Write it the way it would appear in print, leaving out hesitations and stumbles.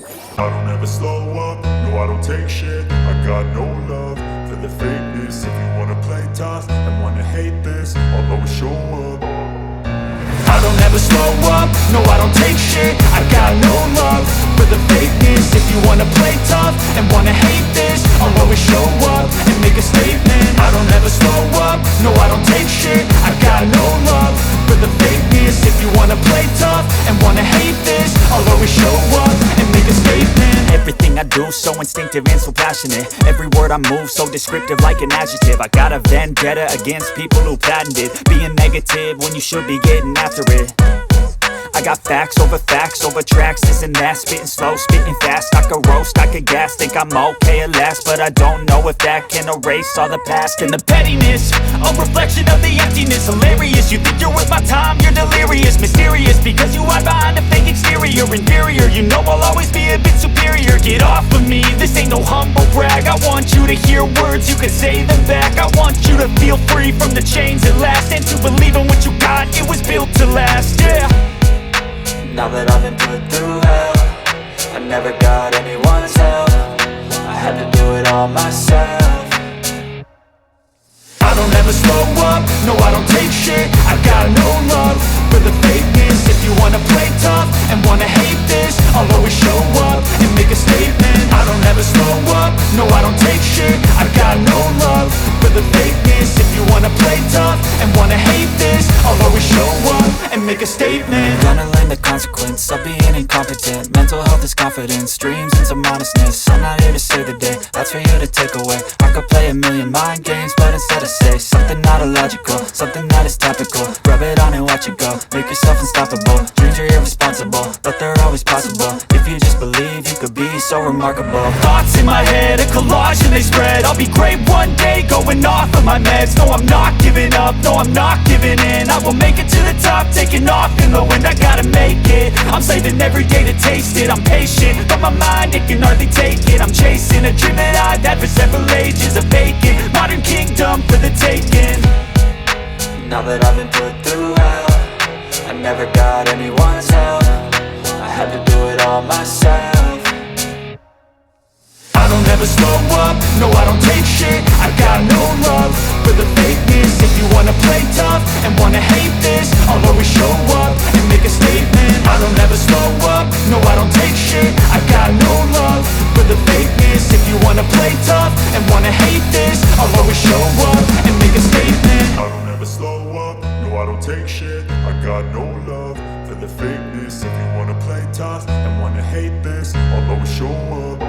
I don't ever slow up, no I don't take shit. I got no love for the fakeness. If you wanna play tough and wanna hate this, I'll always show up. I don't ever slow up, no I don't take shit. I got no love for the fakeness. If you wanna play tough and wanna hate this, I'll always show up and make a statement. I don't ever slow up, no I don't take shit. I got no love for the fakeness. If you wanna play tough and wanna hate this, I'll always show up and make a statement. Everything I do so instinctive and so passionate. Every word I move so descriptive like an adjective. I got a vendetta against people who patented being negative when you should be getting after it. I got facts over tracks, this and that. Spitting slow, spitting fast, I could roast, I could gas. Think I'm okay at last, but I don't know if that can erase all the past. And the pettiness, a reflection of the emptiness. Hilarious, you think you're worth my time, you're delirious. Mysterious, because you hide behind a fake exterior. Inferior, you know I'll always be a bit superior. Get off of me, this ain't no humble brag. I want you to hear words, you can say them back. I want you to feel free from the chains at last, and to believe in what you got, it was built to last, yeah. Now that I've been put through hell, I never got anyone's help. I had to do it all myself. I don't ever slow up, no I don't take shit. I got no love for the fakeness. If you wanna play tough and wanna hate this, I'll always show up and make a statement. I don't ever slow up, no I don't take shit. I got no love for the fakeness. If you wanna play tough and wanna hate this, I'll always show up and make a statement. Gonna learn the consequence of being incompetent. Mental health is confidence, dreams and some honestness. I'm not here to save the day, that's for you to take away. I could play a million mind games, but instead I say something not illogical, something that is topical. Rub it on and watch it go, make yourself unstoppable. Dreams are irresponsible, but they're always possible. If you just believe, you could be so remarkable. Thoughts in my head, a collage and they spread. I'll be great one day, going off of my meds. No, I'm not giving up, no, I'm not giving in. I will make it to the top, taking off in the wind. I gotta make it, I'm saving every day to taste it. I'm patient, but my mind, it can hardly take it. I'm chasing a dream that I've had for several ages. A vacant, modern kingdom for the taking. Now that I've been put through hell, I never got anyone's help. I had to do it all myself. I don't ever slow up, no I don't take shit. I got no love for the fakeness. If you wanna play tough and wanna hate this, I'll always show up and make a statement. I don't ever slow up, no I don't take shit. I got no love for the fakeness. If you wanna play tough and wanna hate this, I'll always show up and make a statement. I don't ever slow up, no I don't take shit. I got no love for the fakeness. If you wanna play tough and wanna hate this, I'll always show up.